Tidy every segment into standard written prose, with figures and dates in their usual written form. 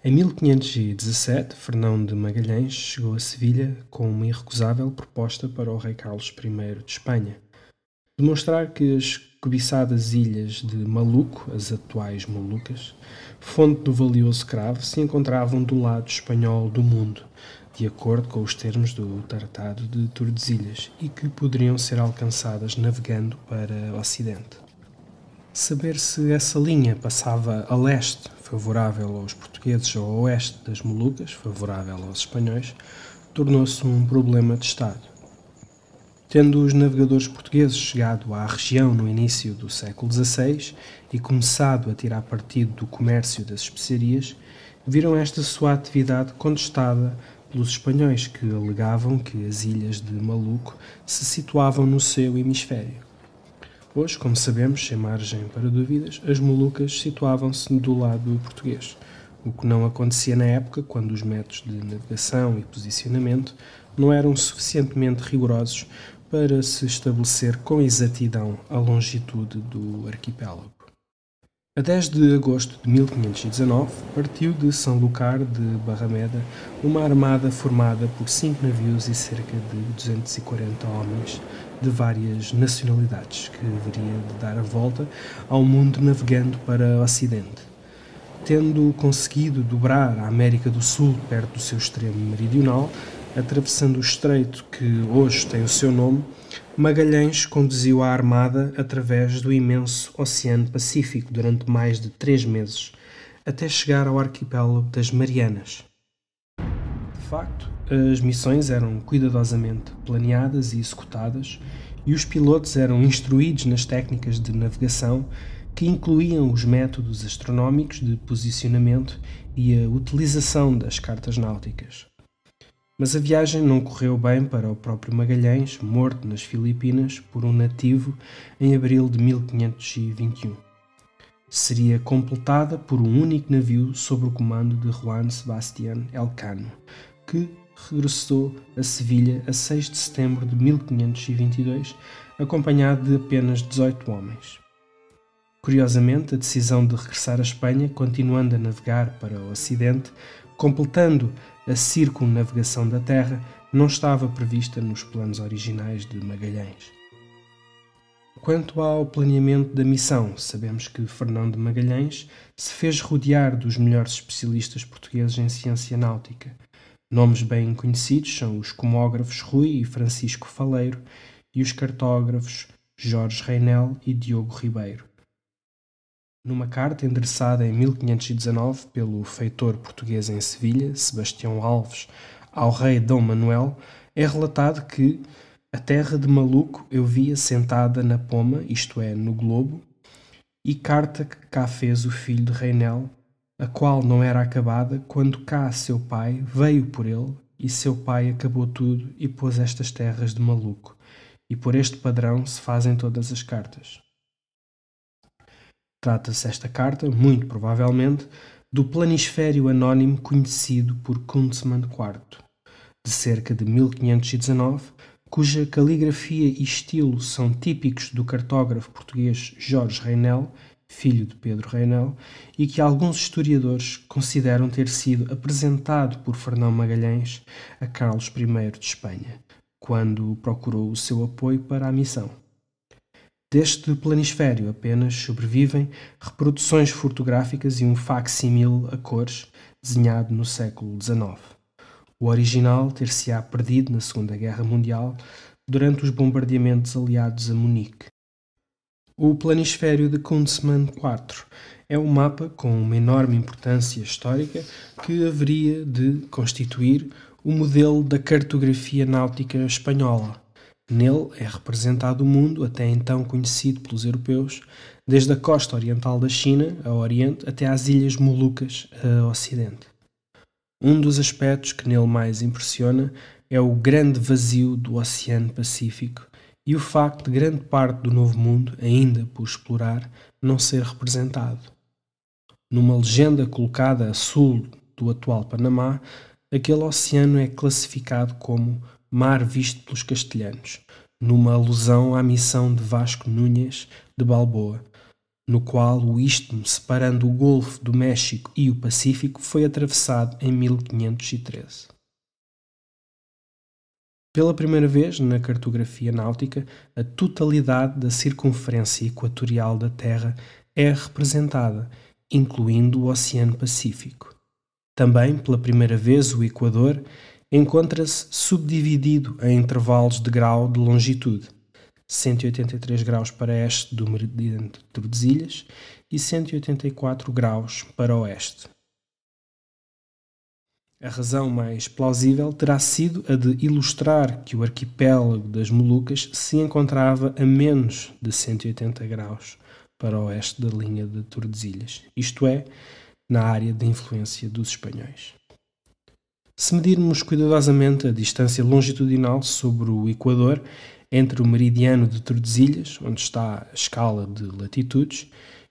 Em 1517, Fernão de Magalhães chegou a Sevilha com uma irrecusável proposta para o rei Carlos I de Espanha: demonstrar que as cobiçadas ilhas de Maluco, as atuais Molucas, fonte do valioso cravo, se encontravam do lado espanhol do mundo, de acordo com os termos do Tratado de Tordesilhas, e que poderiam ser alcançadas navegando para o Ocidente. Saber se essa linha passava a leste, favorável aos portugueses, ou a oeste das Molucas, favorável aos espanhóis, tornou-se um problema de Estado. Tendo os navegadores portugueses chegado à região no início do século XVI e começado a tirar partido do comércio das especiarias, viram esta sua atividade contestada pelos espanhóis, que alegavam que as ilhas de Maluco se situavam no seu hemisfério. Hoje, como sabemos, sem margem para dúvidas, as Molucas situavam-se do lado português, o que não acontecia na época, quando os métodos de navegação e posicionamento não eram suficientemente rigorosos para se estabelecer com exatidão a longitude do arquipélago. A 10 de agosto de 1519, partiu de Sanlúcar de Barrameda uma armada formada por 5 navios e cerca de 240 homens de várias nacionalidades, que haveria de dar a volta ao mundo navegando para o Ocidente. Tendo conseguido dobrar a América do Sul perto do seu extremo meridional, atravessando o estreito que hoje tem o seu nome, Magalhães conduziu a armada através do imenso Oceano Pacífico durante mais de 3 meses, até chegar ao arquipélago das Marianas. De facto, as missões eram cuidadosamente planeadas e executadas, e os pilotos eram instruídos nas técnicas de navegação, que incluíam os métodos astronómicos de posicionamento e a utilização das cartas náuticas. Mas a viagem não correu bem para o próprio Magalhães, morto nas Filipinas por um nativo em abril de 1521. Seria completada por um único navio sob o comando de Juan Sebastián Elcano, que regressou a Sevilha a 6 de setembro de 1522, acompanhado de apenas 18 homens. Curiosamente, a decisão de regressar à Espanha, continuando a navegar para o Ocidente, completando a circunnavegação da Terra, não estava prevista nos planos originais de Magalhães. Quanto ao planeamento da missão, sabemos que Fernão de Magalhães se fez rodear dos melhores especialistas portugueses em ciência náutica. Nomes bem conhecidos são os cosmógrafos Rui e Francisco Faleiro e os cartógrafos Jorge Reinel e Diogo Ribeiro. Numa carta endereçada em 1519 pelo feitor português em Sevilha, Sebastião Alves, ao rei Dom Manuel, é relatado que a terra de Maluco eu via sentada na poma, isto é, no globo, e carta que cá fez o filho de Reinel, a qual não era acabada, quando cá seu pai veio por ele, e seu pai acabou tudo e pôs estas terras de Maluco, e por este padrão se fazem todas as cartas. Trata-se esta carta, muito provavelmente, do planisfério anónimo conhecido por Kunzmann IV, de cerca de 1519, cuja caligrafia e estilo são típicos do cartógrafo português Jorge Reinel, filho de Pedro Reinel, e que alguns historiadores consideram ter sido apresentado por Fernão Magalhães a Carlos I de Espanha, quando procurou o seu apoio para a missão. Deste planisfério apenas sobrevivem reproduções fotográficas e um facsímile a cores, desenhado no século XIX. O original ter-se-á perdido na Segunda Guerra Mundial durante os bombardeamentos aliados a Munique. O planisfério de Kunzmann IV é um mapa com uma enorme importância histórica que haveria de constituir o modelo da cartografia náutica espanhola. Nele é representado o mundo, até então conhecido pelos europeus, desde a costa oriental da China, a oriente, até às ilhas Molucas, a ocidente. Um dos aspectos que nele mais impressiona é o grande vazio do Oceano Pacífico e o facto de grande parte do Novo Mundo, ainda por explorar, não ser representado. Numa legenda colocada a sul do atual Panamá, aquele oceano é classificado como Mar Visto pelos Castelhanos, numa alusão à missão de Vasco Núñez de Balboa, no qual o istmo separando o Golfo do México e o Pacífico foi atravessado em 1513. Pela primeira vez na cartografia náutica, a totalidade da circunferência equatorial da Terra é representada, incluindo o Oceano Pacífico. Também, pela primeira vez, o Equador encontra-se subdividido em intervalos de grau de longitude, 183 graus para este do meridiano de Tordesilhas e 184 graus para oeste. A razão mais plausível terá sido a de ilustrar que o arquipélago das Molucas se encontrava a menos de 180 graus para oeste da linha de Tordesilhas, isto é, na área de influência dos espanhóis. Se medirmos cuidadosamente a distância longitudinal sobre o Equador entre o meridiano de Tordesilhas, onde está a escala de latitudes,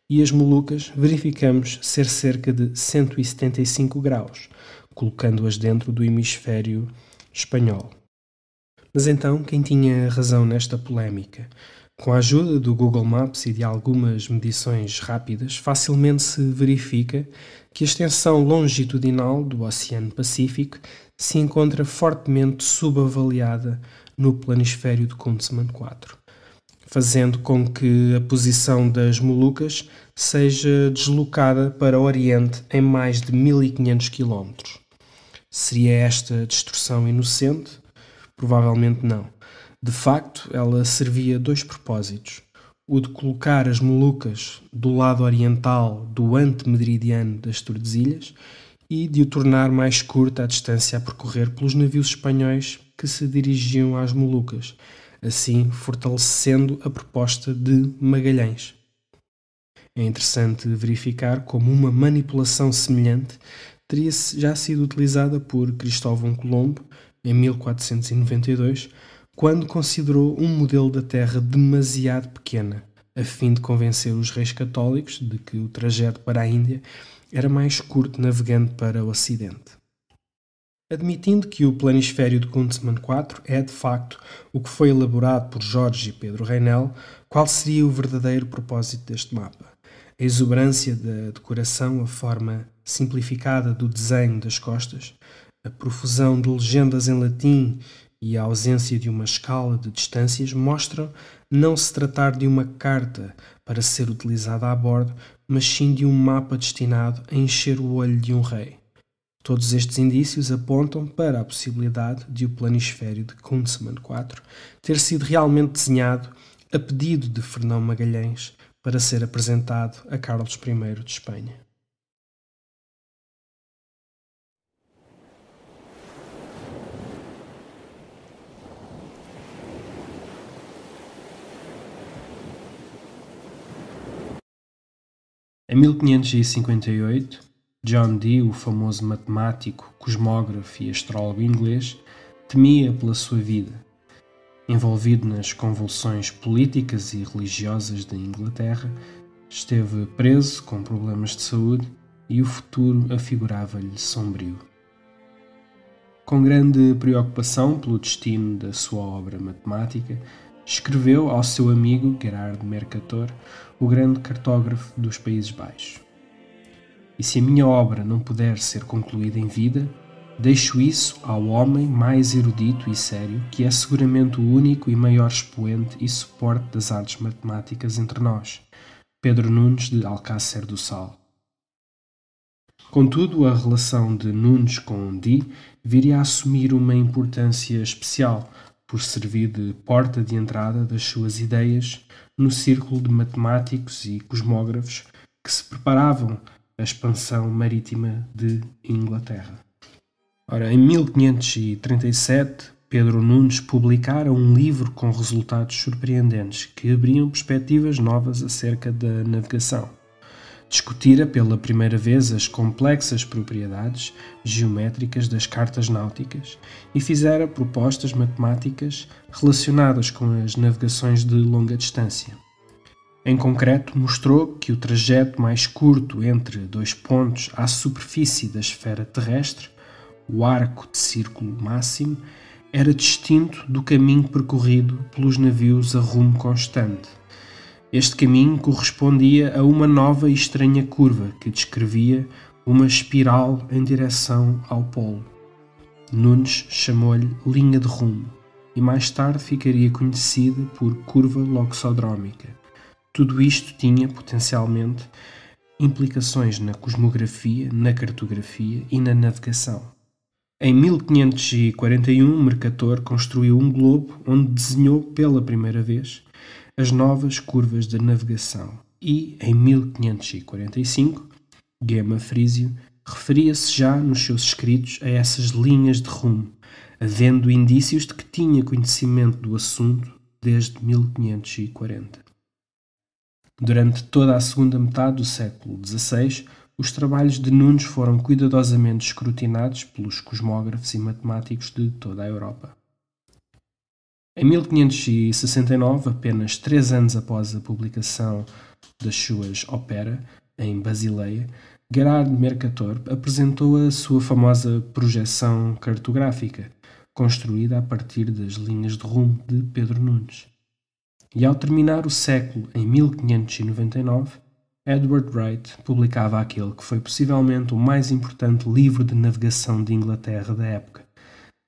e as Molucas, verificamos ser cerca de 175 graus, colocando-as dentro do hemisfério espanhol. Mas então, quem tinha razão nesta polémica? Com a ajuda do Google Maps e de algumas medições rápidas, facilmente se verifica que a extensão longitudinal do Oceano Pacífico se encontra fortemente subavaliada no planisfério de Kunzmann 4, fazendo com que a posição das Molucas seja deslocada para o Oriente em mais de 1500 km. Seria esta distorção inocente? Provavelmente não. De facto, ela servia a dois propósitos: o de colocar as Molucas do lado oriental do antemeridiano das Tordesilhas e de o tornar mais curta a distância a percorrer pelos navios espanhóis que se dirigiam às Molucas, assim fortalecendo a proposta de Magalhães. É interessante verificar como uma manipulação semelhante teria já sido utilizada por Cristóvão Colombo em 1492, quando considerou um modelo da Terra demasiado pequena, a fim de convencer os reis católicos de que o trajeto para a Índia era mais curto navegando para o Ocidente. Admitindo que o planisfério de Kunzmann 4 é, de facto, o que foi elaborado por Jorge e Pedro Reinel, qual seria o verdadeiro propósito deste mapa? A exuberância da decoração, a forma simplificada do desenho das costas, a profusão de legendas em latim e a ausência de uma escala de distâncias mostram não se tratar de uma carta para ser utilizada a bordo, mas sim de um mapa destinado a encher o olho de um rei. Todos estes indícios apontam para a possibilidade de o planisfério de Kunzmann 4 ter sido realmente desenhado a pedido de Fernão Magalhães para ser apresentado a Carlos I de Espanha. Em 1558, John Dee, o famoso matemático, cosmógrafo e astrólogo inglês, temia pela sua vida. Envolvido nas convulsões políticas e religiosas da Inglaterra, esteve preso com problemas de saúde e o futuro afigurava-lhe sombrio. Com grande preocupação pelo destino da sua obra matemática, escreveu ao seu amigo Gerard Mercator, o grande cartógrafo dos Países Baixos: "E se a minha obra não puder ser concluída em vida, deixo isso ao homem mais erudito e sério, que é seguramente o único e maior expoente e suporte das artes matemáticas entre nós, Pedro Nunes de Alcácer do Sal." Contudo, a relação de Nunes com Dee viria a assumir uma importância especial, por servir de porta de entrada das suas ideias no círculo de matemáticos e cosmógrafos que se preparavam à expansão marítima de Inglaterra. Ora, em 1537, Pedro Nunes publicara um livro com resultados surpreendentes que abriam perspectivas novas acerca da navegação. Discutira pela primeira vez as complexas propriedades geométricas das cartas náuticas e fizera propostas matemáticas relacionadas com as navegações de longa distância. Em concreto, mostrou que o trajeto mais curto entre dois pontos à superfície da esfera terrestre, o arco de círculo máximo, era distinto do caminho percorrido pelos navios a rumo constante. Este caminho correspondia a uma nova e estranha curva que descrevia uma espiral em direção ao polo. Nunes chamou-lhe linha de rumo e mais tarde ficaria conhecida por curva loxodrómica. Tudo isto tinha, potencialmente, implicações na cosmografia, na cartografia e na navegação. Em 1541, Mercator construiu um globo onde desenhou pela primeira vez as novas curvas de navegação e, em 1545, Gema Frísio referia-se já nos seus escritos a essas linhas de rumo, havendo indícios de que tinha conhecimento do assunto desde 1540. Durante toda a segunda metade do século XVI, os trabalhos de Nunes foram cuidadosamente escrutinados pelos cosmógrafos e matemáticos de toda a Europa. Em 1569, apenas 3 anos após a publicação das suas Opera, em Basileia, Gerard Mercator apresentou a sua famosa projeção cartográfica, construída a partir das linhas de rumo de Pedro Nunes. E ao terminar o século, em 1599, Edward Wright publicava aquele que foi possivelmente o mais importante livro de navegação de Inglaterra da época,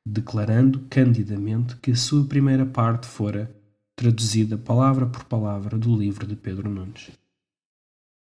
declarando candidamente que a sua primeira parte fora traduzida palavra por palavra do livro de Pedro Nunes.